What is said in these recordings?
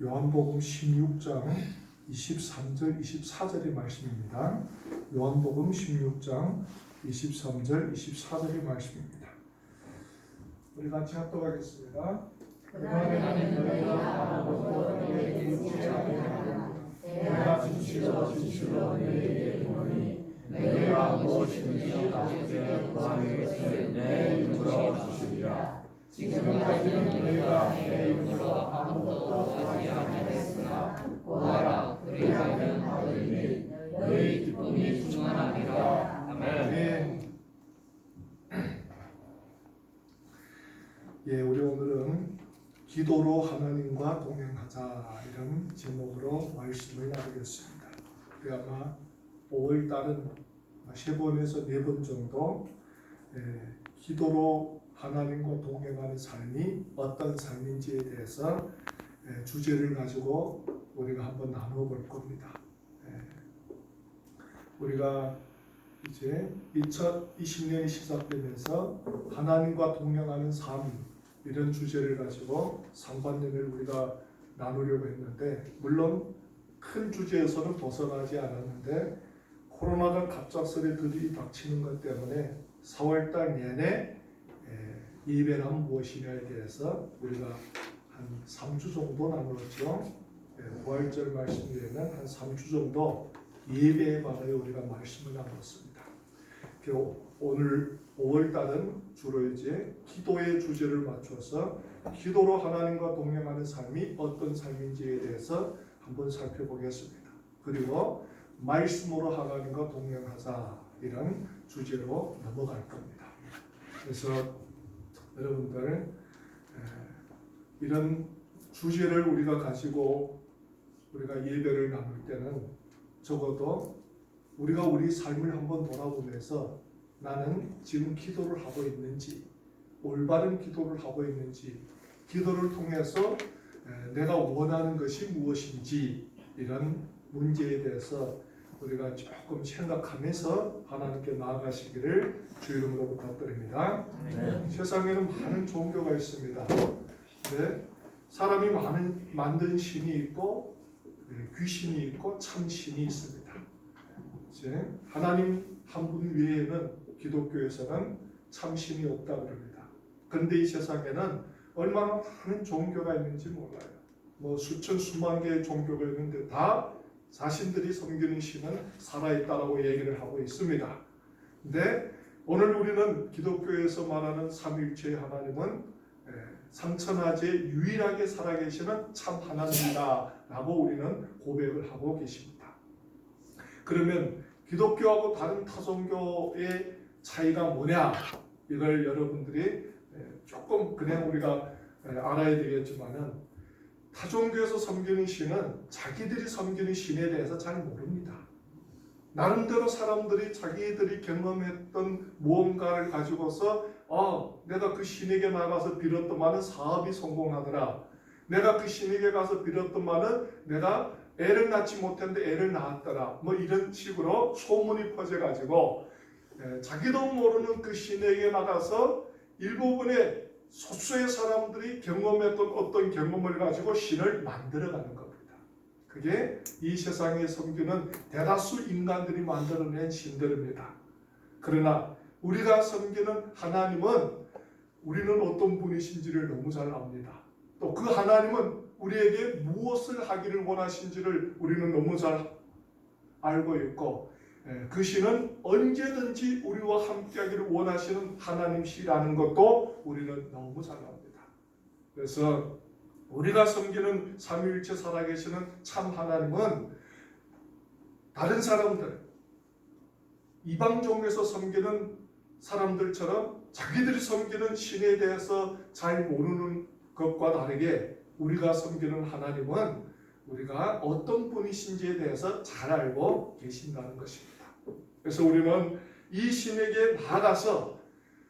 요한복음 16장 23절 24절의 말씀입니다. 요한복음 16장 23절 24절의 말씀입니다. 우리 같이 합독하겠습니다. 그날에는 너희가 알아보고 너희에게 묻지하리라. 내가 진실로 너희에게 이르노니 너희가 무엇이든지 아버지의 구하는 것을 내 이름으로 주시리라. 지금까지는 너희가 내 이름으로 아무것도 하지 아니하였으나 구하라 그리하면 받으리니 너희 기쁨이 충만하리라. 아멘. 예, 우리 오늘은 기도로 하나님과 동행하자 이런 제목으로 말씀을 나누겠습니다. 우리 아마 5월 달은 3번에서 4번 정도 기도로 하나님과 동행하는 삶이 어떤 삶인지에 대해서 주제를 가지고 우리가 한번 나누어 볼 겁니다. 우리가 이제 2020년이 시작되면서 하나님과 동행하는 삶 이런 주제를 가지고 상반년을 우리가 나누려고 했는데, 물론 큰 주제에서는 벗어나지 않았는데 코로나가 갑작스레 들이닥치는 것 때문에 4월달 내내 예배란 무엇이냐에 대해서 우리가 한 3주 정도 나누었죠. 5월절 말씀 외에는 한 3주 정도 예배에 관하여 우리가 말씀을 나눴습니다. 오늘 5월달은 주로 이제 기도의 주제를 맞춰서 기도로 하나님과 동행하는 삶이 어떤 삶인지에 대해서 한번 살펴보겠습니다. 그리고 말씀으로 하나님과 동행하자 이런 주제로 넘어갈 겁니다. 그래서 여러분들 이런 주제를 우리가 가지고 우리가 예배를 나눌 때는 적어도 우리가 우리 삶을 한번 돌아보면서 나는 지금 기도를 하고 있는지, 올바른 기도를 하고 있는지, 기도를 통해서 내가 원하는 것이 무엇인지 이런 문제에 대해서 우리가 조금 생각하면서 하나님께 나아가시기를 주 이름으로 부탁드립니다. 세상에는 많은 종교가 있습니다. 네? 사람이 만든 신이 있고 귀신이 있고 참신이 있습니다. 이제 하나님 한 분 외에는 기독교에서는 참신이 없다 그럽니다. 그런데 이 세상에는 얼마나 많은 종교가 있는지 몰라요. 뭐 수천 수만 개의 종교가 있는데 다 자신들이 섬기는 신은 살아있다라고 얘기를 하고 있습니다. 근데 오늘 우리는 기독교에서 말하는 삼위일체의 하나님은 상천하지에 유일하게 살아계시는 참 하나님이다 라고 우리는 고백을 하고 계십니다. 그러면 기독교하고 다른 타종교의 차이가 뭐냐, 이걸 여러분들이 조금 그냥 우리가 알아야 되겠지만은, 타종교에서 섬기는 신은 자기들이 섬기는 신에 대해서 잘 모릅니다. 나름대로 사람들이 자기들이 경험했던 무언가를 가지고서 내가 그 신에게 나가서 빌었더만은 사업이 성공하더라, 내가 그 신에게 가서 빌었더만은 내가 애를 낳지 못했는데 애를 낳았더라, 뭐 이런 식으로 소문이 퍼져가지고 자기도 모르는 그 신에게 나가서 일부분의 소수의 사람들이 경험했던 어떤 경험을 가지고 신을 만들어가는 겁니다. 그게 이 세상에 섬기는 대다수 인간들이 만들어낸 신들입니다. 그러나 우리가 섬기는 하나님은 우리는 어떤 분이신지를 너무 잘 압니다. 또 그 하나님은 우리에게 무엇을 하기를 원하신지를 우리는 너무 잘 알고 있고, 그 신은 언제든지 우리와 함께하기를 원하시는 하나님이시라는 것도 우리는 너무 잘 압니다. 그래서 우리가 섬기는 삼위일체 살아계시는 참 하나님은 다른 사람들, 이방 종에서 섬기는 사람들처럼 자기들이 섬기는 신에 대해서 잘 모르는 것과 다르게 우리가 섬기는 하나님은 우리가 어떤 분이신지에 대해서 잘 알고 계신다는 것입니다. 그래서 우리는 이 신에게 나아가서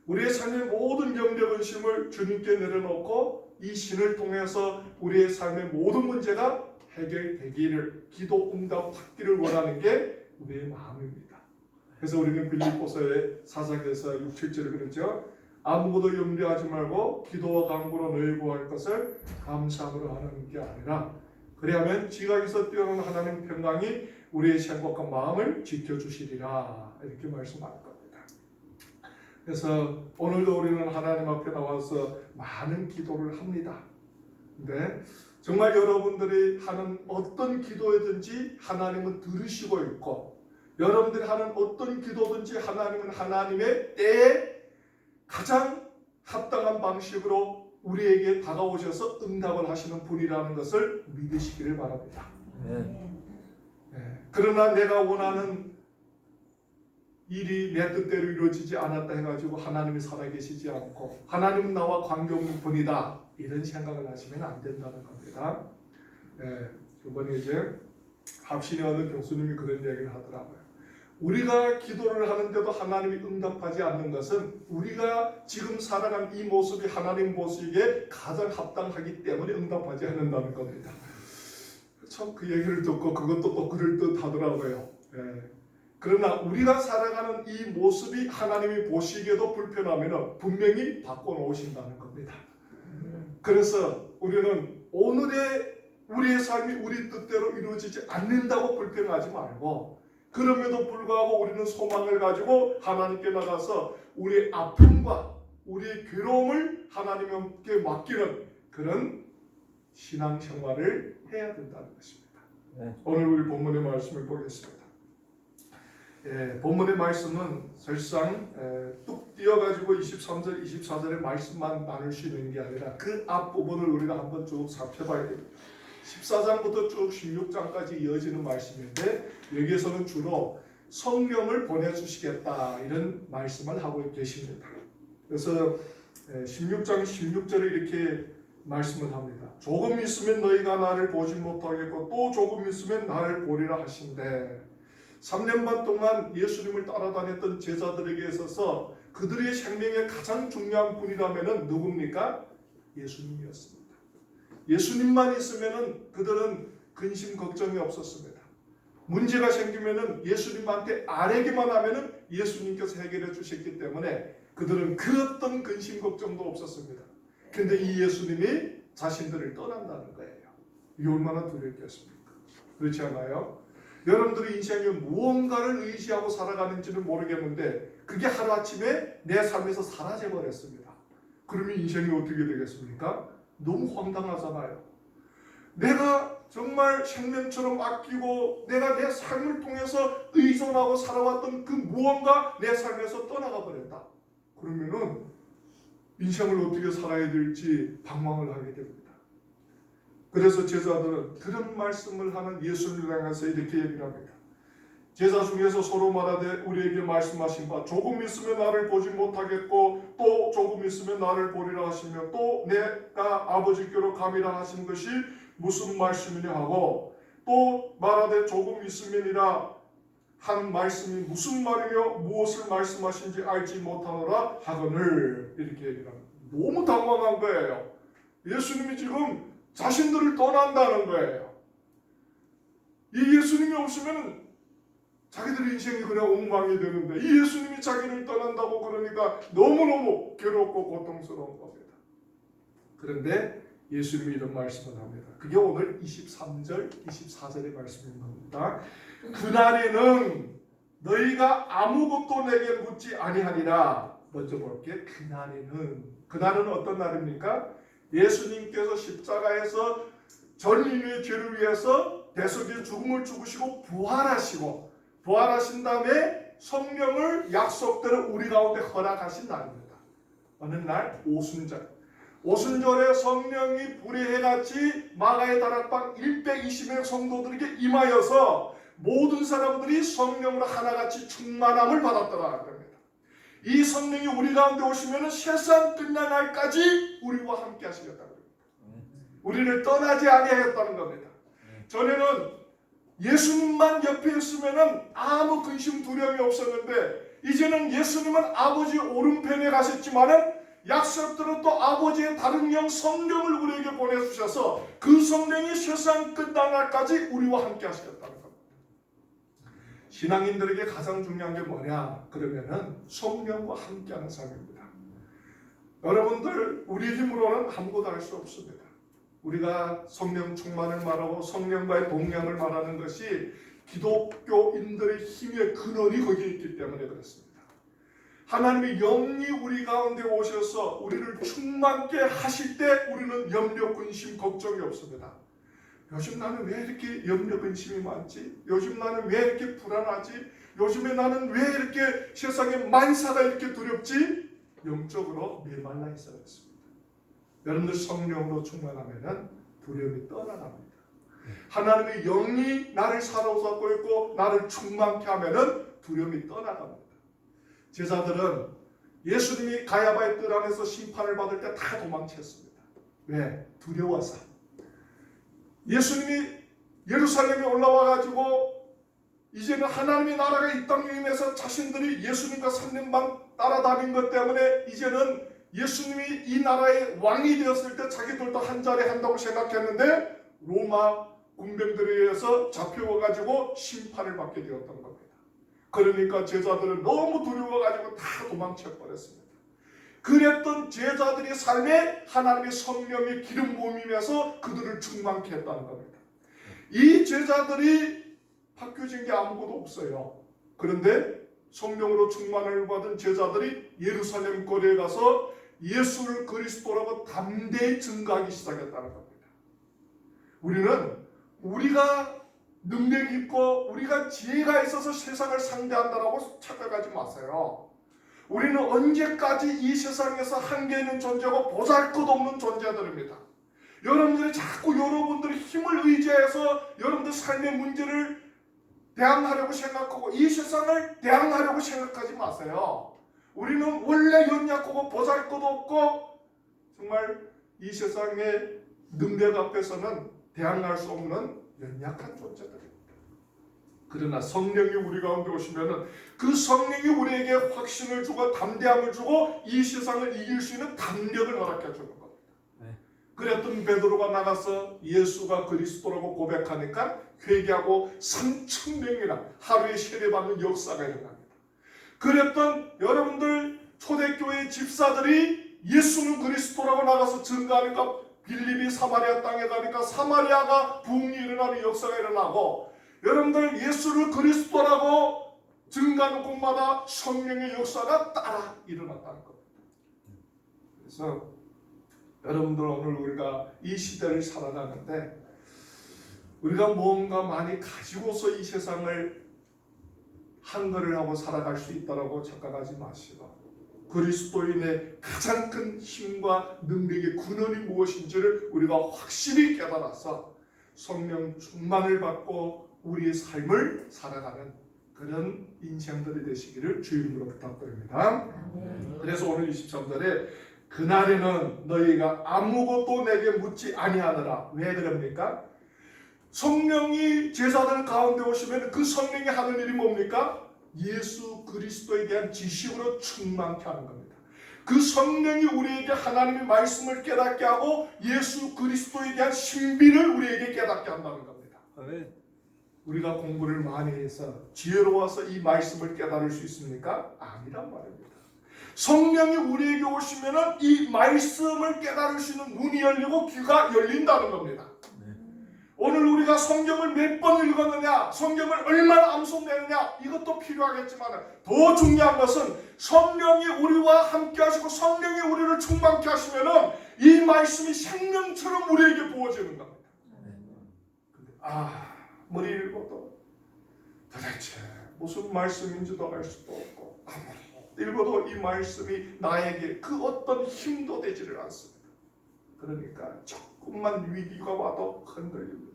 우리의 삶의 모든 염려근심을 주님께 내려놓고 이 신을 통해서 우리의 삶의 모든 문제가 해결되기를, 기도 응답 받기를 원하는 게 우리의 마음입니다. 그래서 우리는 빌립보서의 4장에서 6, 7절을 그랬죠. 아무것도 염려하지 말고 기도와 간구로 너희 구할 것을 감사함으로 하는 게 아니라 그리하면 지각에서 뛰어난 하나님 평강이 우리의 생각과 마음을 지켜주시리라. 이렇게 말씀할 겁니다. 그래서 오늘도 우리는 하나님 앞에 나와서 많은 기도를 합니다. 근데 정말 여러분들이 하는 어떤 기도든지 하나님은 들으시고 있고, 여러분들이 하는 어떤 기도든지 하나님은 하나님의 때에 가장 합당한 방식으로 우리에게 다가오셔서 응답을 하시는 분이라는 것을 믿으시기를 바랍니다. 그러나 내가 원하는 일이 내 뜻대로 이루어지지 않았다 해가지고 하나님이 살아계시지 않고 하나님은 나와 관계없는 분이다, 이런 생각을 하시면 안 된다는 겁니다. 이번에 이제 합신의 어느 교수님이 그런 얘기를 하더라고요. 우리가 기도를 하는데도 하나님이 응답하지 않는 것은 우리가 지금 살아가는 이 모습이 하나님 모습에 가장 합당하기 때문에 응답하지 않는다는 겁니다. 참 그 얘기를 듣고 그것도 또 그럴듯하더라고요. 그러나 우리가 살아가는 이 모습이 하나님이 보시기에도 불편하면 분명히 바꿔놓으신다는 겁니다. 그래서 우리는 오늘의 우리의 삶이 우리 뜻대로 이루어지지 않는다고 불평하지 말고, 그럼에도 불구하고 우리는 소망을 가지고 하나님께 나가서 우리의 아픔과 우리의 괴로움을 하나님께 맡기는 그런 신앙생활을 해야 된다는 것입니다. 오늘 우리 본문의 말씀을 보겠습니다. 본문의 말씀은 사실상 뚝 띄어가지고 23절, 24절의 말씀만 나눌 수 있는 게 아니라 그 앞부분을 우리가 한번 쭉 살펴봐야 됩니다. 14장부터 쭉 16장까지 이어지는 말씀인데, 여기에서는 주로 성령을 보내주시겠다 이런 말씀을 하고 계십니다. 그래서 16장 16절에 이렇게 말씀을 합니다. 조금 있으면 너희가 나를 보지 못하겠고 또 조금 있으면 나를 보리라 하신대. 3년 반 동안 예수님을 따라다녔던 제자들에게 있어서 그들의 생명의 가장 중요한 분이라면 누굽니까? 예수님이었습니다. 예수님만 있으면 그들은 근심 걱정이 없었습니다. 문제가 생기면 예수님한테 아뢰기만 하면 예수님께서 해결해 주셨기 때문에 그들은 그 어떤 근심 걱정도 없었습니다. 근데 이 예수님이 자신들을 떠난다는 거예요. 이게 얼마나 두렵겠습니까? 그렇지 않아요? 여러분들의 인생에 무언가를 의지하고 살아가는지는 모르겠는데 그게 하루아침에 내 삶에서 사라져버렸습니다. 그러면 인생이 어떻게 되겠습니까? 너무 황당하잖아요. 내가 정말 생명처럼 아끼고 내가 내 삶을 통해서 의존하고 살아왔던 그 무언가 내 삶에서 떠나가 버렸다. 그러면은 인생을 어떻게 살아야 될지 방황을 하게 됩니다. 그래서 제자들은 그런 말씀을 하는 예수님을 향해서 이렇게 얘기를 합니다. 제자 중에서 서로 말하되 우리에게 말씀하신 바 조금 있으면 나를 보지 못하겠고 또 조금 있으면 나를 보리라 하시며 또 내가 아버지께로 가미라 하신 것이 무슨 말씀이냐 하고 또 말하되 조금 있으면이라 한 말씀이 무슨 말이며 무엇을 말씀하신지 알지 못하노라 하거늘. 이렇게 얘기를 합니다. 너무 당황한 거예요. 예수님이 지금 자신들을 떠난다는 거예요. 이 예수님이 없으면 자기들의 인생이 그냥 엉망이 되는데 이 예수님이 자기를 떠난다고 그러니까 너무너무 괴롭고 고통스러운 겁니다. 그런데 예수님이 이런 말씀을 합니다. 그게 오늘 23절, 24절의 말씀인 겁니다. 그날에는 너희가 아무것도 내게 묻지 아니하리라. 먼저 볼게. 그날은 어떤 날입니까? 예수님께서 십자가에서 전 인류의 죄를 위해서 대속의 죽음을 죽으시고 부활하신 다음에 성령을 약속대로 우리 가운데 허락하신 날입니다. 어느 날? 오순절에 성령이 불의 해같이 마가의 다락방 120명 성도들에게 임하여서 모든 사람들이 성령으로 하나같이 충만함을 받았더라 합니다. 이 성령이 우리 가운데 오시면 세상 끝날 날까지 우리와 함께 하시겠다는 겁니다. 우리를 떠나지 아니하겠다는 겁니다. 전에는 예수님만 옆에 있으면 아무 근심 두려움이 없었는데 이제는 예수님은 아버지 오른편에 가셨지만은 약속대로 또 아버지의 다른 영 성령을 우리에게 보내주셔서 그 성령이 세상 끝날 날까지 우리와 함께 하시겠다는 겁니다. 신앙인들에게 가장 중요한 게 뭐냐? 그러면은 성령과 함께하는 삶입니다. 여러분들 우리 힘으로는 아무것도 할 수 없습니다. 우리가 성령 충만을 말하고 성령과의 동행을 말하는 것이 기독교인들의 힘의 근원이 거기에 있기 때문에 그렇습니다. 하나님의 영이 우리 가운데 오셔서 우리를 충만케 하실 때 우리는 염려, 근심, 걱정이 없습니다. 요즘 나는 왜 이렇게 염려, 근심이 많지? 요즘 나는 왜 이렇게 불안하지? 요즘에 나는 왜 이렇게 세상에 만사가 이렇게 두렵지? 영적으로 메말라 있어야 했습니다. 여러분들 성령으로 충만하면 두려움이 떠나갑니다. 하나님의 영이 나를 사로잡고 있고 나를 충만케 하면 두려움이 떠나갑니다. 제자들은 예수님이 가야바의 뜰 안에서 심판을 받을 때 다 도망쳤습니다. 왜? 두려워서. 예수님이 예루살렘에 올라와가지고 이제는 하나님의 나라가 이 땅에 임해서 자신들이 예수님과 3년반 따라다닌 것 때문에 이제는 예수님이 이 나라의 왕이 되었을 때 자기들도 한 자리 한다고 생각했는데 로마 군병들에 의해서 잡혀가지고 심판을 받게 되었던 겁니다. 그러니까 제자들은 너무 두려워가지고 다 도망쳐버렸습니다. 그랬던 제자들의 삶에 하나님의 성령의 기름 부음이면서 그들을 충만케 했다는 겁니다. 이 제자들이 바뀌어진 게 아무것도 없어요. 그런데 성령으로 충만을 받은 제자들이 예루살렘 거리에 가서 예수를 그리스도라고 담대히 증거하기 시작했다는 겁니다. 우리는 우리가 능력 있고 우리가 지혜가 있어서 세상을 상대한다라고 착각하지 마세요. 우리는 언제까지 이 세상에서 한계 있는 존재고 보잘것없는 존재들입니다. 여러분들이 자꾸 여러분들의 힘을 의지해서 여러분들 삶의 문제를 대항하려고 생각하고 이 세상을 대항하려고 생각하지 마세요. 우리는 원래 연약하고 보잘것없고 정말 이 세상의 능력 앞에서는 대항할 수 없는 연약한 존재들입니다. 그러나 성령이 우리 가운데 오시면은 그 성령이 우리에게 확신을 주고 담대함을 주고 이 세상을 이길 수 있는 담력을 허락해 주는 겁니다. 그랬던 베드로가 나가서 예수가 그리스도라고 고백하니까 회개하고 3,000명이나 하루에 세례받는 역사가 일어납니다. 그랬던 여러분들 초대교회 집사들이 예수는 그리스도라고 나가서 증거하니까 빌립이 사마리아 땅에 가니까 사마리아가 부흥이 일어나는 역사가 일어나고 여러분들 예수를 그리스도라고 증거하는 곳마다 성령의 역사가 따라 일어났다는 겁니다. 그래서 여러분들 오늘 우리가 이 시대를 살아가는데 우리가 뭔가 많이 가지고서 이 세상을 한거를 하고 살아갈 수 있다고 착각하지 마시고 그리스도인의 가장 큰 힘과 능력의 근원이 무엇인지를 우리가 확실히 깨달아서 성령 충만을 받고 우리의 삶을 살아가는 그런 인생들이 되시기를 주님으로 부탁드립니다. 그래서 오늘 23절에 그날에는 너희가 아무것도 내게 묻지 아니하느라. 왜 그럽니까? 성령이 제자들 가운데 오시면 그 성령이 하는 일이 뭡니까? 예수 그리스도에 대한 지식으로 충만케 하는 겁니다. 그 성령이 우리에게 하나님의 말씀을 깨닫게 하고 예수 그리스도에 대한 신비를 우리에게 깨닫게 한다는 겁니다. 우리가 공부를 많이 해서 지혜로워서 이 말씀을 깨달을 수 있습니까? 아니란 말입니다. 성령이 우리에게 오시면 이 말씀을 깨달을 수 있는 눈이 열리고 귀가 열린다는 겁니다. 오늘 우리가 성경을 몇 번 읽었느냐, 성경을 얼마나 암송했느냐 이것도 필요하겠지만 더 중요한 것은 성령이 우리와 함께 하시고 성령이 우리를 충만케 하시면 이 말씀이 생명처럼 우리에게 부어지는 겁니다. 아무리 읽어도 도대체 무슨 말씀인지도 알 수도 없고 아무리 읽어도 이 말씀이 나에게 그 어떤 힘도 되지를 않습니다. 그러니까 조금만 위기가 와도 흔들립니다.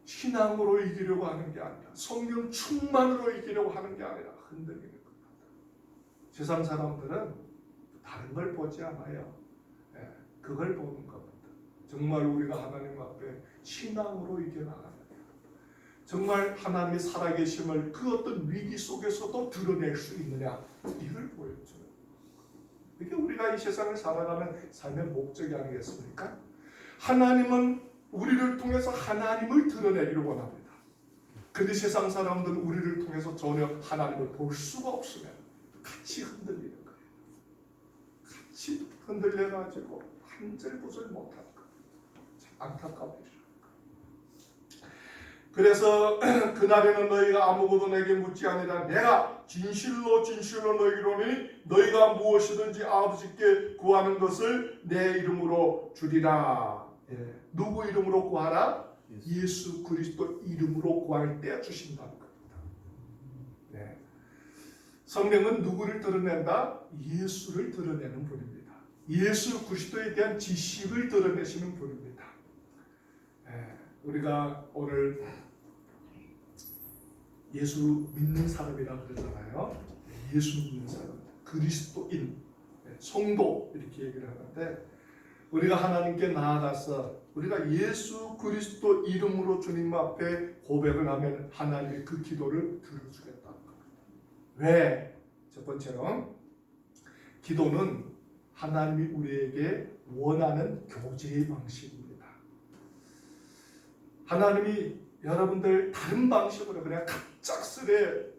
신앙으로 이기려고 하는 게 아니라 성령 충만으로 이기려고 하는 게 아니라 흔들리는 겁니다. 세상 사람들은 다른 걸 보지 않아요. 그걸 보는 겁니다. 정말 우리가 하나님 앞에 신앙으로 이겨나가는 정말 하나님의 살아계심을 그 어떤 위기 속에서도 드러낼 수 있느냐 이걸 보여줘요. 이게 우리가 이 세상을 살아가는 삶의 목적이 아니겠습니까? 하나님은 우리를 통해서 하나님을 드러내기를 원합니다. 그런데 세상 사람들은 우리를 통해서 전혀 하나님을 볼 수가 없으면 같이 흔들리는 거예요. 같이 흔들려가지고 한절부절 못하는 거예요. 안타까워요. 그래서 그날에는 너희가 아무것도 내게 묻지 아니라 내가 진실로 진실로 너희로니 너희가 무엇이든지 아버지께 구하는 것을 내 이름으로 주리라. 누구 이름으로 구하라? 예수 그리스도 이름으로 구할 때 주신다는 겁니다. 네. 성령은 누구를 드러낸다? 예수를 드러내는 분입니다. 예수 그리스도에 대한 지식을 드러내시는 분입니다. 우리가 오늘 예수 믿는 사람이라고 그러잖아요. 예수 믿는 사람, 그리스도인, 성도 이렇게 얘기를 하는데 우리가 하나님께 나아가서 우리가 예수 그리스도 이름으로 주님 앞에 고백을 하면 하나님이 그 기도를 들어주겠다는 겁니다. 왜? 첫 번째는 기도는 하나님이 우리에게 원하는 교제의 방식입니다. 하나님이 여러분들 다른 방식으로 그냥 갑작스레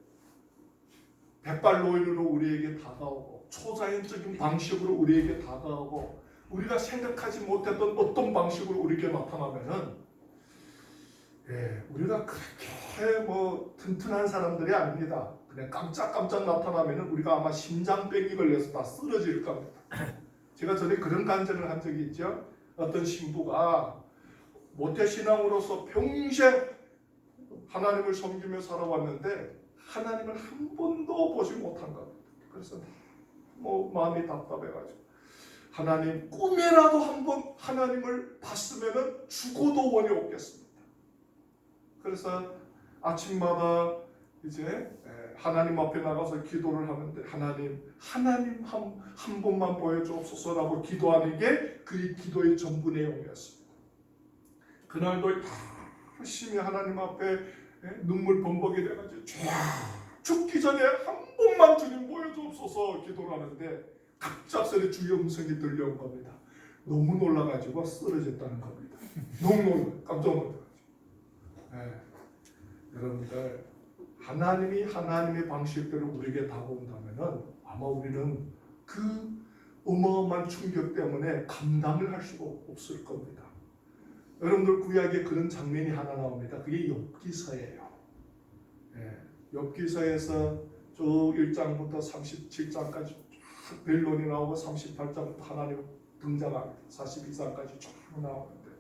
백발노인으로 우리에게 다가오고 초자연적인 방식으로 우리에게 다가오고 우리가 생각하지 못했던 어떤 방식으로 우리에게 나타나면은 우리가 그렇게 튼튼한 사람들이 아닙니다. 그냥 깜짝깜짝 나타나면은 우리가 아마 심장병이 걸려서 다 쓰러질 겁니다. 제가 전에 그런 간증을 한 적이 있죠. 어떤 신부가 모태신앙으로서 평생 하나님을 섬기며 살아왔는데 하나님을 한 번도 보지 못한 겁니다. 그래서 마음이 답답해가지고 하나님 꿈에라도 한번 하나님을 봤으면 죽어도 원이 없겠습니다. 그래서 아침마다 이제 하나님 앞에 나가서 기도를 하는데 하나님 한 번만 보여주옵소서라고 기도하는 게 그 기도의 전부 내용이었습니다. 그날도 열심히 하나님 앞에 눈물 범벅이 돼가지고 죽기 전에 한 번만 주님 보여주옵소서 기도를 하는데 갑작스레 주의 음성이 들려온 겁니다. 너무 놀라가지고 쓰러졌다는 겁니다. 너무 놀라, 깜짝 놀라가지고. 여러분들 하나님이 하나님의 방식대로 우리에게 다가온다면은 아마 우리는 그 어마어마한 충격 때문에 감당을 할 수가 없을 겁니다. 여러분들 구약에 그런 장면이 하나 나옵니다. 그게 욥기서예요. 욥기서에서 저 1장부터 37장까지 벨론이 나오고 38장부터 하나님 등장합니다. 42장까지 쭉 나오는데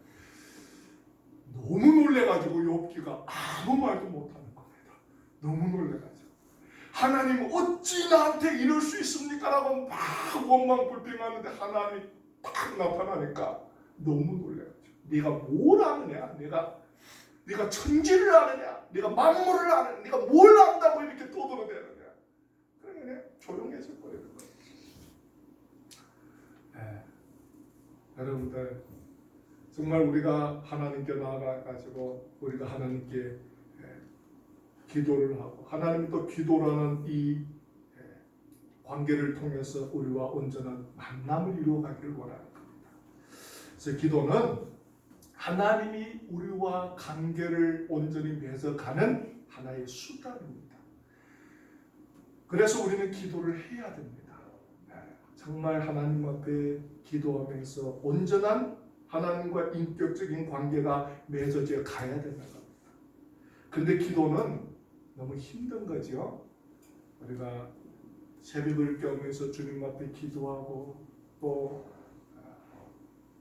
너무 놀래가지고 욥기가 아무 말도 못하는 겁니다. 너무 놀래가지고 하나님 어찌 나한테 이럴 수 있습니까? 라고 막 원망불평하는데 하나님이 딱 나타나니까 너무 놀래가지고 네가 뭘 아느냐? 네가 천지를 아느냐? 네가 만물을 아느냐? 네가 뭘 안다고 이렇게 떠들어대느냐? 그러면 조용해질 거예요. 여러분들 정말 우리가 하나님께 나아가가지고 우리가 하나님께 기도를 하고 하나님이 또 기도라는 이 관계를 통해서 우리와 온전한 만남을 이루어가기를 원하는 겁니다. 그래서 기도는 하나님이 우리와 관계를 온전히 맺어가는 하나의 수단입니다. 그래서 우리는 기도를 해야 됩니다. 정말 하나님 앞에 기도하면서 온전한 하나님과 인격적인 관계가 맺어져 가야 되는 겁니다. 근데 기도는 너무 힘든 거죠. 우리가 새벽을 깨우면서 주님 앞에 기도하고 또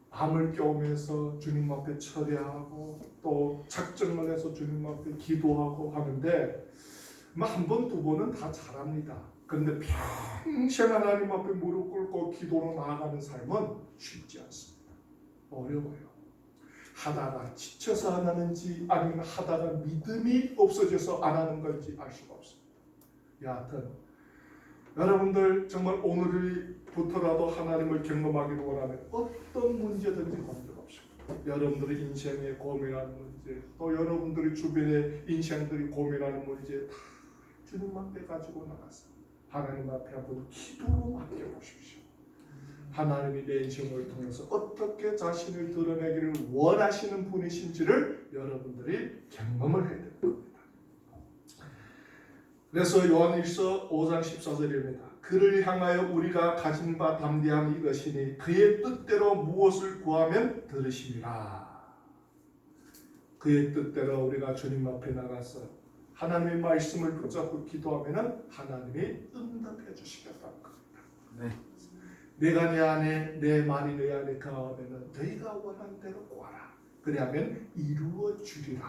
밤을 깨우면서 주님 앞에 철야하고 또 작정을 해서 주님 앞에 기도하고 하는데 한 번, 두 번은 다 잘합니다. 그런데 평생 하나님 앞에 무릎 꿇고 기도로 나아가는 삶은 쉽지 않습니다. 어려워요. 하다가 지쳐서 안 하는지 아니면 하다가 믿음이 없어져서 안 하는 건지 알 수가 없습니다. 여하튼 여러분들 정말 오늘부터라도 하나님을 경험하기를 원하면 어떤 문제든지 걱정 없습니다. 여러분들의 인생에 고민하는 문제 또 여러분들의 주변의 인생들이 고민하는 문제 다 주님 앞에 가지고 나가서 하나님 앞에 한번 기도로 맡겨보십시오. 하나님이 내 인생을 통해서 어떻게 자신을 드러내기를 원하시는 분이신지를 여러분들이 경험을 해야 되는 겁니다. 그래서 요한일서 5장 14절입니다. 그를 향하여 우리가 가진 바 담대함이 이것이니 그의 뜻대로 무엇을 구하면 들으심이라. 그의 뜻대로 우리가 주님 앞에 나가서 하나님의 말씀을 붙잡고 기도하면은 하나님이 응답해 주시겠다는 겁니다. 네. 내가 내 안에 내 말이 내 안에 강하면은 너희가 원하는 대로 구하라. 그리하면 이루어 주리라.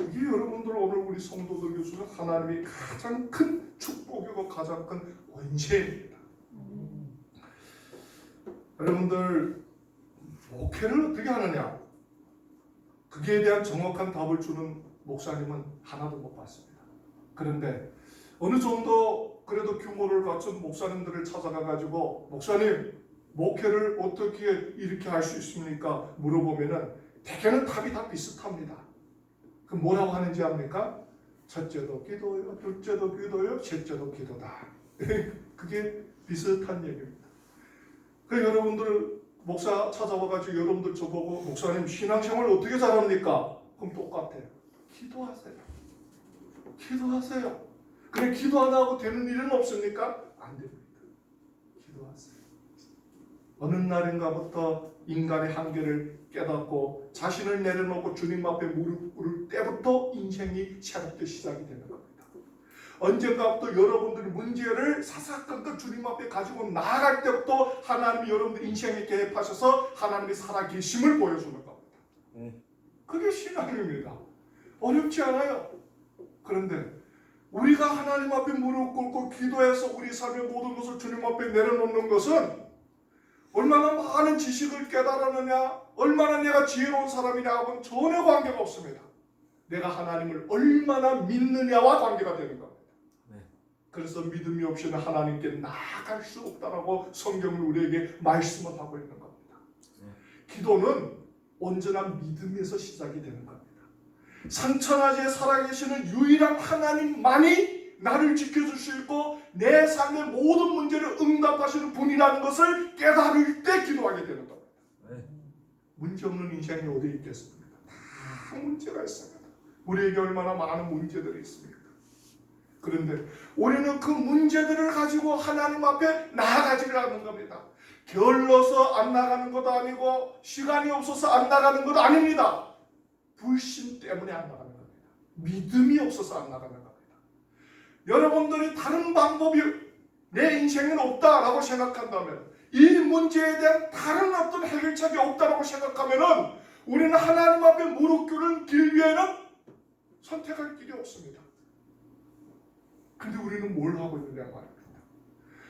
이게 여러분들 오늘 우리 성도들에게 주는 하나님의 가장 큰 축복이고 가장 큰 권세입니다. 여러분들 목회를 어떻게 하느냐? 그에 대한 정확한 답을 주는 목사님은 하나도 못 봤습니다. 그런데 어느 정도 그래도 규모를 갖춘 목사님들을 찾아가 가지고 목사님 목회를 어떻게 이렇게 할 수 있습니까? 물어보면은 대개는 답이 다 비슷합니다. 그 뭐라고 하는지 압니까? 첫째도 기도요, 둘째도 기도요, 셋째도 기도다. 그게 비슷한 얘기입니다. 그 여러분들 목사 찾아와가지고 여러분들 저보고 목사님 신앙생활 어떻게 잘합니까? 그럼 똑같아요. 기도하세요. 기도하세요. 그래 기도 안 하고 되는 일은 없습니까? 안 됩니다. 기도하세요. 어느 날인가부터 인간의 한계를 깨닫고 자신을 내려놓고 주님 앞에 무릎 꿇을 때부터 인생이 새롭게 시작이 되는 겁니다. 언젠가부터 여러분들의 문제를 사사건건 주님 앞에 가지고 나아갈 때부터 하나님이 여러분들 인생에 개입하셔서 하나님의 살아계심을 보여주는 겁니다. 그게 신앙입니다. 어렵지 않아요. 그런데 우리가 하나님 앞에 무릎 꿇고 기도해서 우리 삶의 모든 것을 주님 앞에 내려놓는 것은 얼마나 많은 지식을 깨달았느냐, 얼마나 내가 지혜로운 사람이냐 하고는 전혀 관계가 없습니다. 내가 하나님을 얼마나 믿느냐와 관계가 되는 겁니다. 그래서 믿음이 없이는 하나님께 나아갈 수 없다라고 성경은 우리에게 말씀을 하고 있는 겁니다. 기도는 언제나 믿음에서 시작이 되는 겁니다. 산천하지에 살아계시는 유일한 하나님만이 나를 지켜줄 수 있고 내 삶의 모든 문제를 응답하시는 분이라는 것을 깨달을 때 기도하게 되는 겁니다. 문제 없는 인생이 어디 있겠습니까? 다 문제가 있습니다. 우리에게 얼마나 많은 문제들이 있습니까? 그런데 우리는 그 문제들을 가지고 하나님 앞에 나아가지를 않는 겁니다. 게을러서 안 나가는 것도 아니고 시간이 없어서 안 나가는 것도 아닙니다. 불신 때문에 안 나가는 겁니다. 믿음이 없어서 안 나가는 겁니다. 여러분들이 다른 방법이 내 인생에는 없다라고 생각한다면 이 문제에 대한 다른 어떤 해결책이 없다라고 생각하면은 우리는 하나님 앞에 무릎 꿇는 길 위에는 선택할 길이 없습니다. 근데 우리는 뭘 하고 있느냐 말입니다.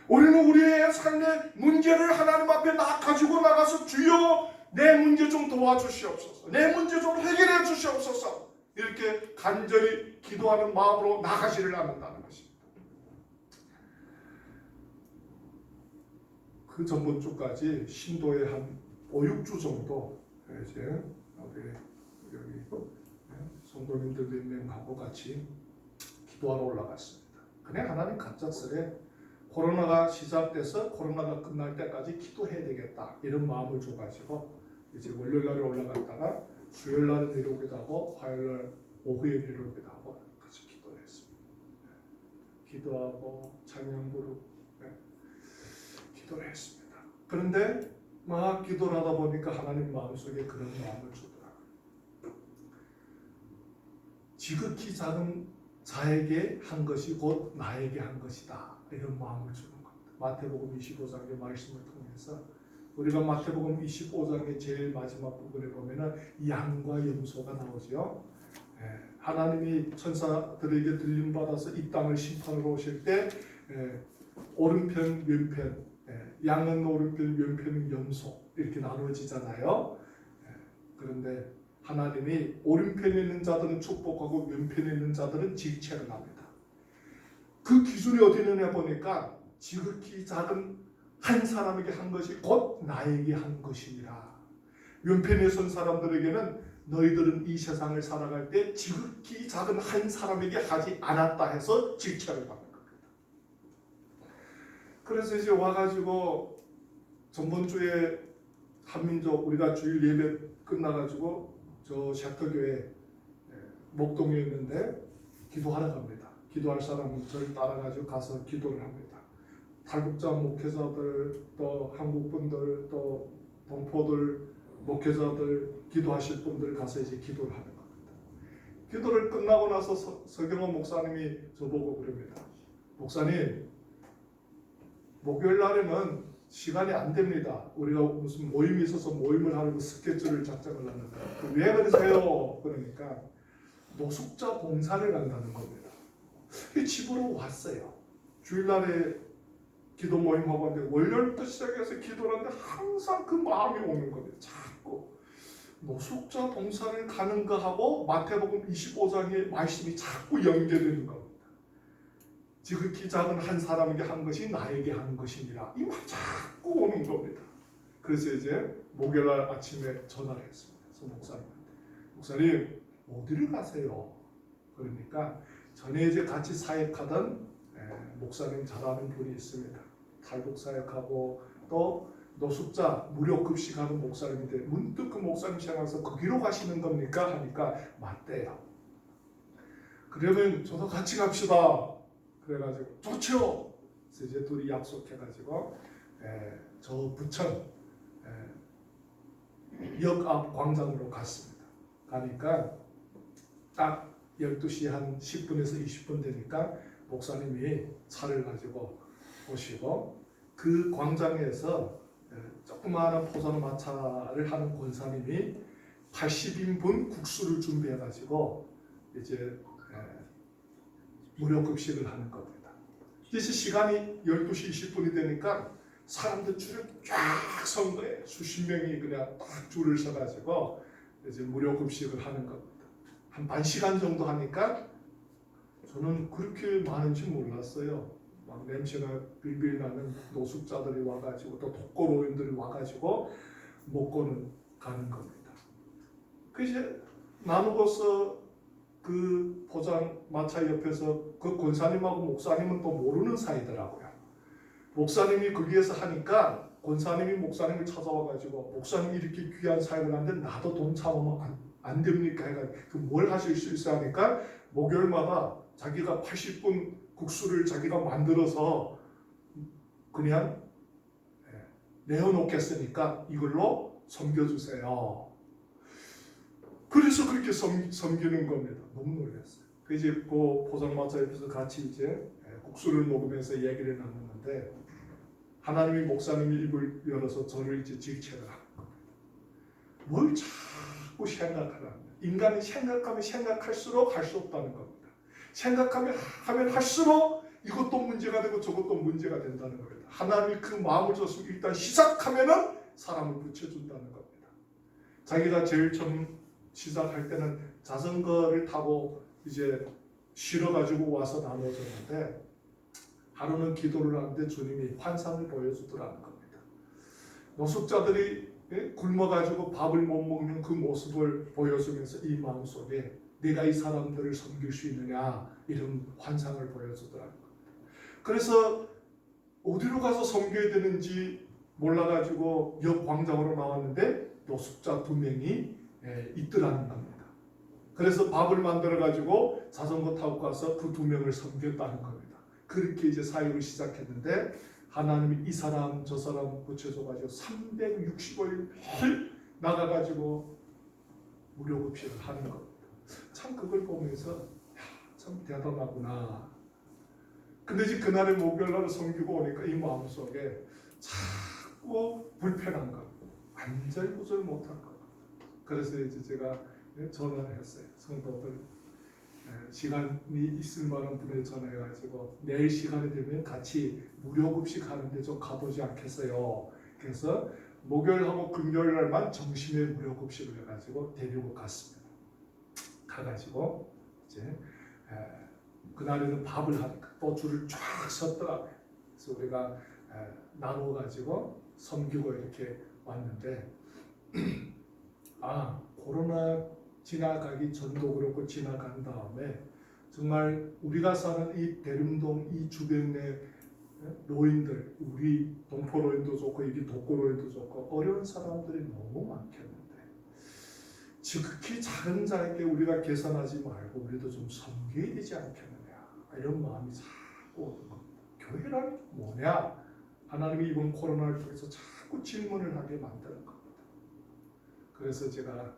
우리는 우리의 삶의 문제를 하나님 앞에 가지고 나가서 주여 내 문제 좀 도와주시옵소서. 내 문제 좀 해결해 주시옵소서. 이렇게 간절히 기도하는 마음으로 나가지를 않는다는 것입니다. 그 전번 주까지 신도에 한 5, 6주 정도 이제 우리 여기 성도님들 몇 명하고 같이 기도하러 올라갔습니다. 그냥 하나님 갑작스레 코로나가 시작돼서 코로나가 끝날 때까지 기도해야 되겠다 이런 마음을 줘가지고 이제 월요일날에 올라갔다가 수요일날에 내려오기도 하고 화요일날 오후에 내려오기도 하고 같이 기도를 했습니다. 기도하고 찬양 부르고 기도를 했습니다. 그런데 막 기도를 하다 보니까 하나님 마음속에 그런 마음을 주더라고요. 지극히 작은 자에게 한 것이 곧 나에게 한 것이다. 이런 마음을 주는 겁니다. 마태복음 25장의 말씀을 통해서 우리가 마태복음 25장의 제일 마지막 부분에 보면은 양과 염소가 나오죠. 하나님이 천사들에게 들림 받아서 이 땅을 심판으로 오실 때 오른편 왼편, 양은 오른편 왼편은 염소 이렇게 나누어지잖아요. 그런데 하나님이 오른편에 있는 자들은 축복하고 왼편에 있는 자들은 질책을 합니다. 그 기준이 어디 있느냐 보니까 지극히 작은 한 사람에게 한 것이 곧 나에게 한 것이니라. 왼편에 선 사람들에게는 너희들은 이 세상을 살아갈 때 지극히 작은 한 사람에게 하지 않았다 해서 질책을 받는 겁니다. 그래서 이제 와가지고 전번 주에 한민족 우리가 주일 예배 끝나가지고 저 샤크교회 목동에 있는데 기도하러 갑니다. 기도할 사람은 저를 따라가지고 가서 기도를 합니다. 탈북자 목회자들 또 한국분들 또 동포들 목회자들 기도하실 분들 가서 이제 기도를 하는 겁니다. 기도를 끝나고 나서 서경원 목사님이 저보고 그럽니다. 목사님, 목요일 날에는 시간이 안 됩니다. 우리가 무슨 모임이 있어서 모임을 하려고 스케줄을 작성을 하는데 왜 그러세요? 그러니까 노숙자 봉사를 한다는 겁니다. 집으로 왔어요. 주일날에 기도 모임하고 하는데 월요일부터 시작해서 기도를 하는데 항상 그 마음이 오는 겁니다. 자꾸 노숙자 봉사를 가는 거하고 마태복음 25장의 말씀이 자꾸 연결되는 겁니다. 지극히 작은 한 사람에게 한 것이 나에게 한 것이니라. 이 말 자꾸 오는 겁니다. 그래서 이제 목요일 아침에 전화를 했습니다. 그래서 목사님한테, 목사님 어디를 가세요? 그러니까 전에 이제 같이 사역하던 목사님 잘 아는 분이 있습니다. 탈북 사역하고 또 노숙자 무료 급식하는 목사님인데 문득 그 목사님 생각해서 거기로 가시는 겁니까? 하니까 맞대요. 그러면 저도 같이 갑시다. 그래가지고 좋죠. 그래서 이제 둘이 약속해가지고 저 부천 역 앞 광장으로 갔습니다. 가니까 딱 12시 한 10분에서 20분 되니까 목사님이 차를 가지고 오시고 그 광장에서 조그마한 포장마차를 하는 권사님이 80인분 국수를 준비해가지고 이제 무료 급식을 하는 겁니다. 이제 시간이 12시 20분이 되니까 사람들 줄을 쫙 선 거예요. 수십 명이 그냥 딱 줄을 서가지고 이제 무료 급식을 하는 겁니다. 한 반 시간 정도 하니까 저는 그렇게 많은지 몰랐어요. 막 냄새가 빌빌 나는 노숙자들이 와가지고 또 독거노인들이 와가지고 먹고는 가는 겁니다. 그 이제 나누고서 그 포장마차 옆에서 그 권사님하고 목사님은 또 모르는 사이더라고요. 목사님이 거기에서 하니까 권사님이 목사님을 찾아와가지고 목사님이 이렇게 귀한 사역을 하는데 나도 동참하면 안 됩니까? 해가지고 뭘 하실 수 있어 하니까 목요일마다 자기가 80분 국수를 자기가 만들어서 그냥 내어놓겠으니까 이걸로 섬겨주세요. 그래서 그렇게 섬기는 겁니다. 너무 놀랐어요. 그 이제 그 포장마차 옆에서 같이 이제 국수를 먹으면서 얘기를 나누는데 하나님이 목사님이 입을 열어서 저를 이제 질책을 하는 겁니다. 뭘 자꾸 생각하라. 인간이 생각하면 생각할수록 할 수 없다는 겁니다. 생각하면 하면 할수록 이것도 문제가 되고 저것도 문제가 된다는 겁니다. 하나님이 그 마음을 줬으면 일단 시작하면은 사람을 붙여준다는 겁니다. 자기가 제일 처음 시작할 때는 자전거를 타고 이제 실어가지고 와서 나눠줬는데 하루는 기도를 하는데 주님이 환상을 보여주더라는 겁니다. 노숙자들이 굶어가지고 밥을 못 먹는 그 모습을 보여주면서 이 마음속에 내가 이 사람들을 섬길 수 있느냐 이런 환상을 보여주더라는 겁니다. 그래서 어디로 가서 섬겨야 되는지 몰라가지고 역 광장으로 나왔는데 노숙자 2명이 있더라는 겁니다. 그래서 밥을 만들어가지고 자전거 타고 가서 그 2명을 섬겼다는 겁니다. 그렇게 이제 사역을 시작했는데 하나님이 이 사람 저 사람 붙여줘가지고 365일 매일 나가가지고 무료 급식을 하는 겁니다. 참 그걸 보면서 참 대단하구나. 근데 이제 그날의 목요일날 섬기고 오니까 이 마음속에 자꾸 불편한 것, 안절부절 못한 것. 그래서 이제 제가 전화를 했어요. 성도들 시간이 있을 만한 분에 전화해가지고 내일 시간이 되면 같이 무료 급식 하는데 좀 가보지 않겠어요. 그래서 목요일하고 금요일날만 점심에 무료 급식을 해가지고 데리고 갔습니다. 가가지고 이제 그날에는 밥을 하니까 또 줄을 쫙 섰더라고요. 그래서 우리가 나눠가지고 섬기고 이렇게 왔는데 코로나 지나가기 전도 그렇고 지나간 다음에 정말 우리가 사는 이 대림동 이 주변의 노인들, 우리 동포노인도 좋고 여기 독거노인도 좋고 어려운 사람들이 너무 많겠는데 지극히 작은 자에게 우리가 계산하지 말고 우리도 좀 섬겨야 되지 않겠느냐 이런 마음이 자꾸 오는 겁니다. 교회란 뭐냐? 하나님이 이번 코로나를 통해서 자꾸 질문을 하게 만드는 겁니다. 그래서 제가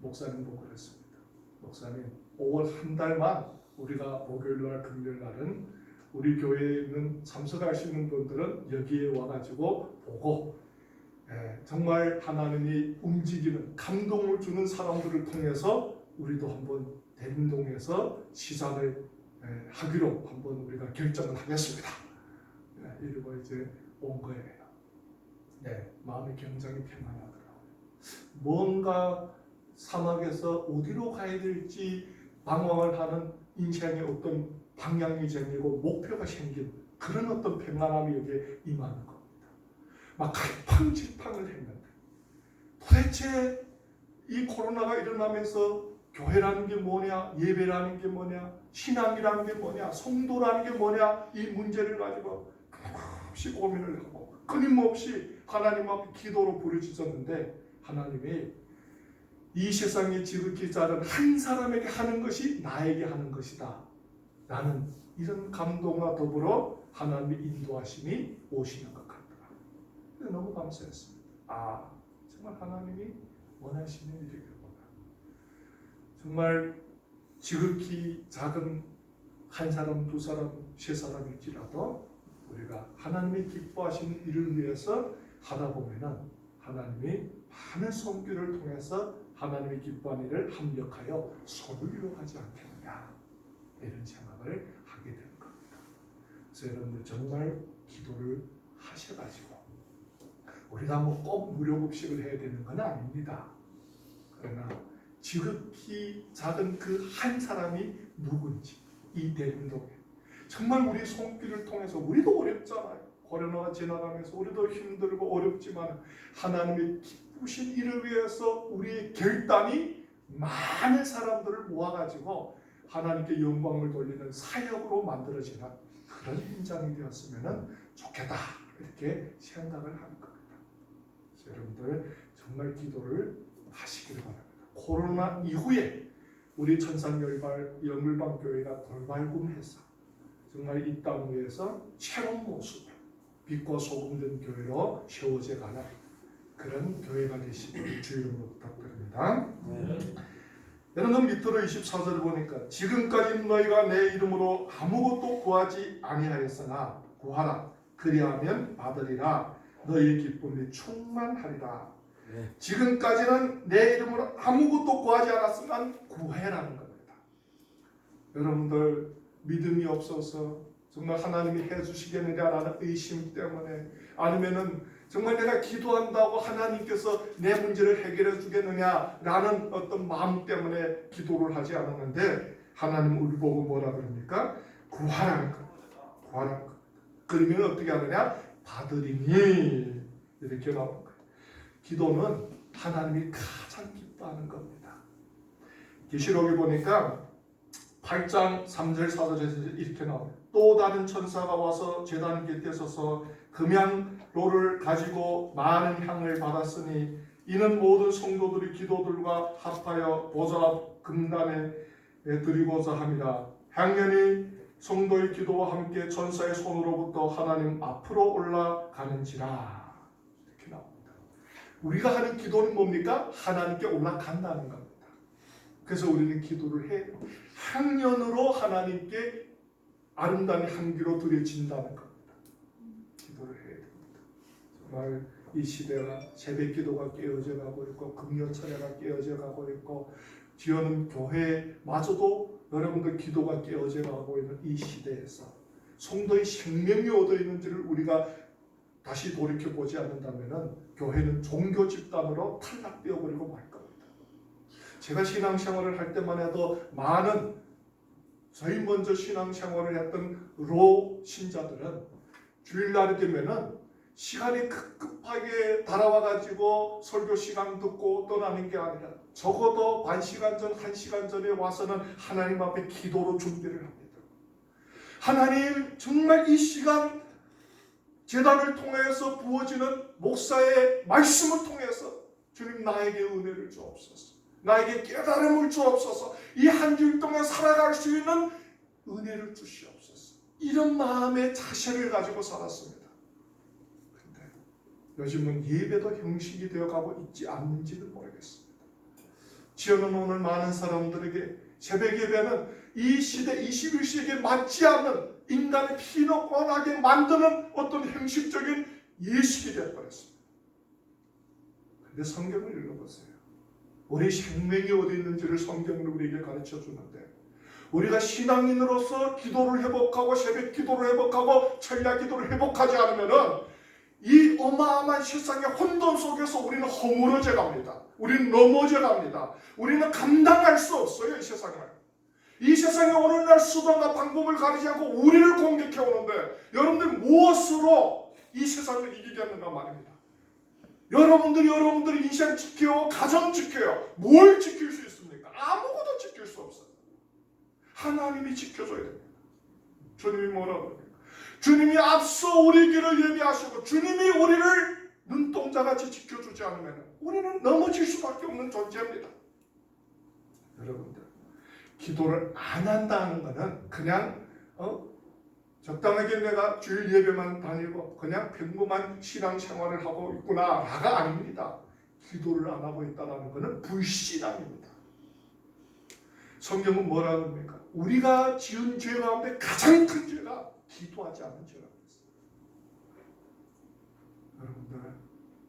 목사님 보고 그랬습니다. 목사님, 5월 한 달만 우리가 목요일날 금요일날은 우리 교회에 있는 참석할 수 있는 분들은 여기에 와가지고 보고 정말 하나님이 움직이는 감동을 주는 사람들을 통해서 우리도 한번 대림동에서 시작을 하기로 한번 우리가 결정을 하겠습니다. 이러고 이제 온 거예요. 마음이 굉장히 평안하더라고요. 뭔가 사막에서 어디로 가야 될지 방황을 하는 인생의 어떤 방향이 생기고 목표가 생긴 그런 어떤 평안함이 여기에 임하는 겁니다. 막 갈팡질팡을 했는데 도대체 이 코로나가 일어나면서 교회라는 게 뭐냐, 예배라는 게 뭐냐, 신앙이라는 게 뭐냐, 성도라는 게 뭐냐, 이 문제를 가지고 끊임없이 고민을 하고 끊임없이 하나님 앞에 기도로 부르짖었는데 하나님이 이 세상에 지극히 작은 한 사람에게 하는 것이 나에게 하는 것이다 라는 이런 감동과 더불어 하나님의 인도하심이 오시는 것 같더라고요. 너무 감사했습니다. 정말 하나님이 원하시는 일이구나. 정말 지극히 작은 한 사람, 두 사람, 세 사람일지라도 우리가 하나님이 기뻐하시는 일을 위해서 하다 보면은 하나님이 많은 손길을 통해서 하나님이 기뻐하는 일을 합력하여 손을 이루어가지 않겠느냐 이런 생각을 하게 되는 겁니다. 그래서 여러분들 정말 기도를 하셔가지고 우리가 뭐 꼭 무료급식을 해야 되는 건 아닙니다. 그러나 지극히 작은 그 한 사람이 누군지 이 대림동에 정말 우리 손길을 통해서 우리도 어렵잖아요. 코로나가 지나가면서 우리도 힘들고 어렵지만 하나님의 기쁘신 일을 위해서 우리의 결단이 많은 사람들을 모아가지고 하나님께 영광을 돌리는 사역으로 만들어지는 그런 현장이 되었으면 좋겠다 이렇게 생각을 하는 겁니다. 여러분들 정말 기도를 하시길 바랍니다. 코로나 이후에 우리 천산영일방 교회가 돌발군해서 정말 이 땅 위에서 새로운 모습, 빛과 소금 된 교회로 세워져 가는 그런 교회가 되시길 주의로 부탁드립니다. 여러분 밑으로 24절을 보니까 지금까지 너희가 내 이름으로 아무것도 구하지 아니하였으나 구하라 그리하면 받으리라 너희의 기쁨이 충만하리라. 지금까지는 내 이름으로 아무것도 구하지 않았으면 구해라는 겁니다. 여러분들 믿음이 없어서 정말 하나님이 해주시겠느냐라는 의심 때문에 아니면은 정말 내가 기도한다고 하나님께서 내 문제를 해결해 주겠느냐라는 어떤 마음 때문에 기도를 하지 않았는데 하나님 우리 보고 뭐라 그럽니까? 구하라는 겁니다. 구하라는 겁니다. 그러면 어떻게 하느냐? 받으리니 이렇게 나오는 거예요. 기도는 하나님이 가장 기뻐하는 겁니다. 계시록에 보니까 8장 3절 4절에서 이렇게 나옵니다. 또 다른 천사가 와서 제단 곁에 서서 금향로를 가지고 많은 향을 받았으니 이는 모든 성도들이 기도들과 합하여 보좌 앞 금단에 드리고자 함이라. 향연이 성도의 기도와 함께 천사의 손으로부터 하나님 앞으로 올라가는지라. 이렇게 나옵니다. 우리가 하는 기도는 뭡니까? 하나님께 올라간다는 겁니다. 그래서 우리는 기도를 해요. 향연으로 하나님께 아름다운 향기로 드려진다는 겁니다. 기도를 해야 됩니다. 정말 이 시대가 새벽 기도가 깨어져 가고 있고 금요 철야가 깨어져 가고 있고 뒤에는 교회마저도 여러분들 기도가 깨어져 가고 있는 이 시대에서 성도의 생명이 얻어 있는지를 우리가 다시 돌이켜 보지 않는다면 교회는 종교 집단으로 탈락되어 버리고 말 겁니다. 제가 신앙생활을 할 때만 해도 많은 저희 먼저 신앙생활을 했던 로 신자들은 주일날이 되면은 시간이 급하게 달아와가지고 설교 시간 듣고 떠나는 게 아니라 적어도 반 시간 전, 1시간 전에 와서는 하나님 앞에 기도로 준비를 합니다. 하나님 정말 이 시간 제단을 통해서 부어지는 목사의 말씀을 통해서 주님 나에게 은혜를 주옵소서. 나에게 깨달음을 주옵소서. 이 한 주일 동안 살아갈 수 있는 은혜를 주시옵소서. 이런 마음의 자세를 가지고 살았습니다. 근데 요즘은 예배도 형식이 되어가고 있지 않는지는 모르겠습니다. 저는 오늘 많은 사람들에게 새벽 예배는 이 시대 21세기에 맞지 않는 인간의 피노권하게 만드는 어떤 형식적인 예식이 되어버렸습니다. 그런데 성경을 읽어보세요. 우리 생명이 어디 있는지를 성경으로 우리에게 가르쳐 주는데, 우리가 신앙인으로서 기도를 회복하고 새벽 기도를 회복하고 철야 기도를 회복하지 않으면은 이 어마어마한 세상의 혼돈 속에서 우리는 허물어져 갑니다. 우리는 넘어져 갑니다. 우리는 감당할 수 없어요, 이 세상을. 이 세상에 오늘날 수단과 방법을 가리지 않고 우리를 공격해 오는데, 여러분들 무엇으로 이 세상을 이기겠는가 말입니다. 여러분들이 인생 지켜요, 가정 지켜요. 뭘 지킬 수 있습니까? 아무것도 지킬 수 없어요. 하나님이 지켜줘야 됩니다. 주님이 뭐라고 합니까? 주님이 앞서 우리 길을 예비하시고 주님이 우리를 눈동자같이 지켜주지 않으면 우리는 넘어질 수밖에 없는 존재입니다. 여러분들, 기도를 안 한다는 것은 그냥 적당하게 내가 주일 예배만 다니고 그냥 평범한 신앙생활을 하고 있구나가 아닙니다. 기도를 안 하고 있다는 것은 불신앙입니다. 성경은 뭐라고 합니까? 우리가 지은 죄 가운데 가장 큰 죄가 기도하지 않는 죄라고 했어요. 여러분들,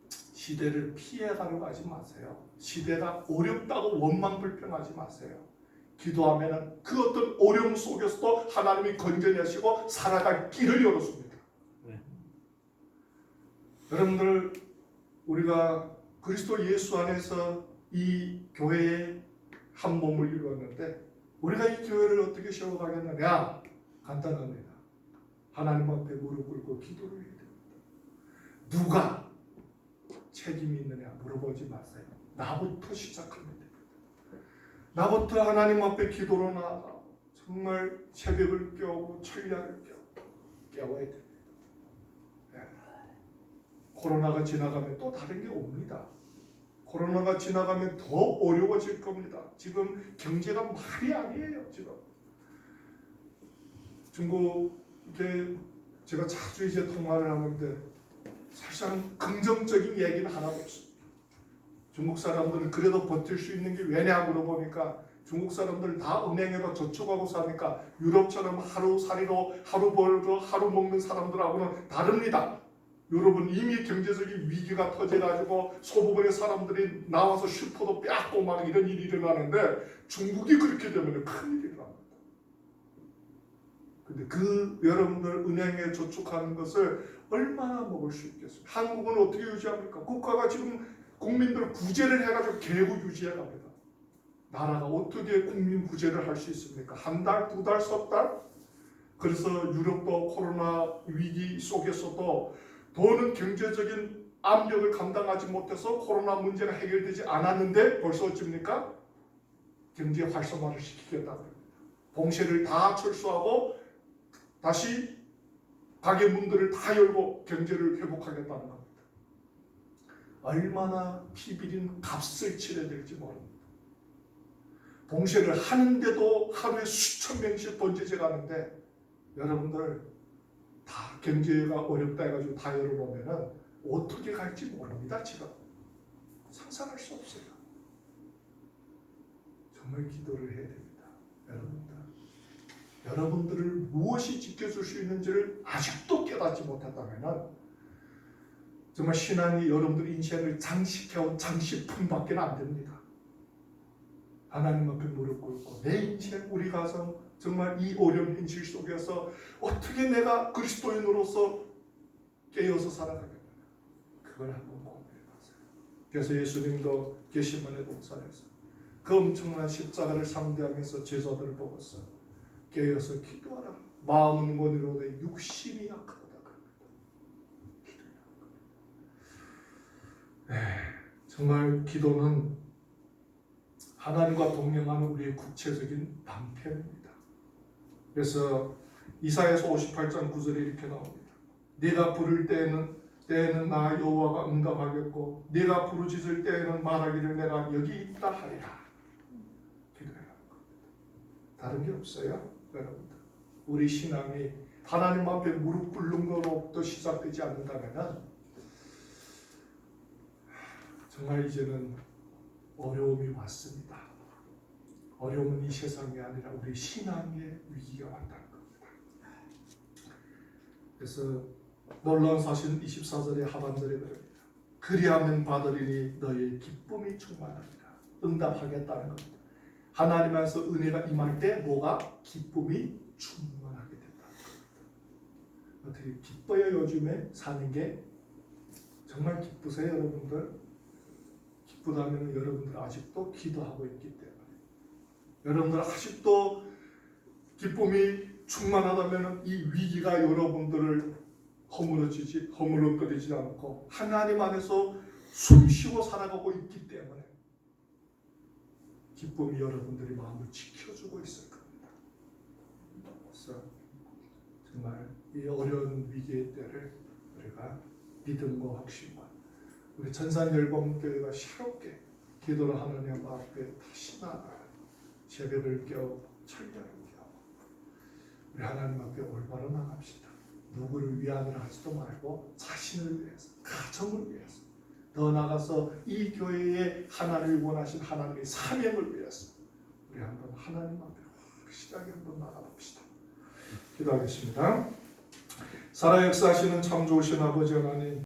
시대를 피해가려고 하지 마세요. 시대가 어렵다고 원망불평하지 마세요. 기도하면 그 어떤 어려움 속에서도 하나님이 건져내시고 살아갈 길을 열어줍니다. 네. 여러분들, 우리가 그리스도 예수 안에서 이 교회에 한 몸을 이루었는데, 우리가 이 교회를 어떻게 세워가겠느냐? 간단합니다. 하나님 앞에 무릎 꿇고 기도를 해야 됩니다. 누가 책임이 있느냐 물어보지 마세요. 나부터 시작하면 됩니다. 나부터 하나님 앞에 기도로 나아가 정말 새벽을 깨우고 철야를 깨워야 됩니다. 네. 코로나가 지나가면 또 다른 게 옵니다. 코로나가 지나가면 더 어려워질 겁니다. 지금 경제가 말이 아니에요. 지금 중국에 제가 자주 이제 통화를 하는데 사실상 긍정적인 얘기는 하나도 없습니다. 중국 사람들은 그래도 버틸 수 있는 게 왜냐 물어보니까 중국 사람들 다 은행에다 저축하고 사니까 유럽처럼 하루살이로 하루 벌고 하루 먹는 사람들하고는 다릅니다. 유럽은 이미 경제적인 위기가 터져가지고 소부분의 사람들이 나와서 슈퍼도 빼앗고 막 이런 일이 일어나는데, 중국이 그렇게 되면 큰일이 일어납니다. 근데 그 여러분들 은행에 저축하는 것을 얼마나 먹을 수 있겠습니까? 한국은 어떻게 유지합니까? 국가가 지금 국민들 구제를 해가지고 계속 유지해 갑니다. 나라가 어떻게 국민 구제를 할 수 있습니까? 한 달, 두 달, 석 달? 그래서 유럽도 코로나 위기 속에서도 더는 경제적인 압력을 감당하지 못해서 코로나 문제가 해결되지 않았는데 벌써 어찌입니까? 경제 활성화를 시키겠다는 겁니다. 봉쇄를 다 철수하고 다시 가게 문들을 다 열고 경제를 회복하겠다는 겁니다. 얼마나 피비린 값을 치러야 될지 모릅니다. 봉쇄를 하는데도 하루에 수천 명씩 번제제 가는데, 여러분들 다 경제가 어렵다 해가지고 다 열어보면은 어떻게 갈지 모릅니다. 지금 상상할 수 없어요. 정말 기도를 해야 됩니다. 여러분들을 무엇이 지켜줄 수 있는지를 아직도 깨닫지 못했다면은 정말 신앙이 여러분들 인생을 장식해온 장식품밖에 안 됩니다. 하나님 앞에 무릎 꿇고 내 인생, 우리 가정, 정말 이 어려운 현실 속에서 어떻게 내가 그리스도인으로서 깨어서 살아가겠나, 그걸 한번 고민해봤어요. 그래서 예수님도 게시마네 동산에서 그 엄청난 십자가를 상대하면서 제자들을 보고서 깨어서 기도하라. 마음은 원이로되 육신이 약하다. 정말 기도는 하나님과 동행하는 우리의 구체적인 방편입니다. 그래서 이사야서 58장 9절에 이렇게 나옵니다. 네가 부를 때에는 나 여호와가 응답하겠고 네가 부르짖을 때에는 말하기를 내가 여기 있다 하리라. 기도해라. 다른 게 없어요, 여러분들. 우리 신앙이 하나님 앞에 무릎 꿇는 것로부터 시작되지 않는다면 정말 이제는 어려움이 왔습니다. 어려움은 이 세상이 아니라 우리 신앙의 위기가 왔다는 겁니다. 그래서 놀라운 사실은 24절의 하반절에 그럽니다. 그리하면 받으리니 너의 기쁨이 충만하리라. 응답하겠다는 겁니다. 하나님 안에서 은혜가 임할 때 뭐가? 기쁨이 충만하게 된다는 겁니다. 어떻게 기뻐요? 요즘에 사는 게 정말 기쁘세요 여러분들? 기쁘다면 여러분들 아직도 기도하고 있기 때문에, 여러분들 아직도 기쁨이 충만하다면 이 위기가 여러분들을 허물어뜨리지 않고 하나님 안에서 숨쉬고 살아가고 있기 때문에 기쁨이 여러분들의 마음을 지켜주고 있을 겁니다. 그래서 정말 이 어려운 위기의 때를 우리가 믿음과 확신과 우리 전산열방교회가 새롭게 기도를 하느님 앞에 다시 나아가 새벽을 깨우고 철야를 깨우고 우리 하나님 앞에 올바로 나갑시다. 누구를 위하느라 하지도 말고 자신을 위해서, 가정을 위해서, 더 나아가서 이 교회에 하나님을 원하신 하나님의 사명을 위해서 우리 한번 하나님 앞에 확실하게 한번 나가봅시다. 기도하겠습니다. 살아 역사하시는 참 좋으신 아버지 하나님,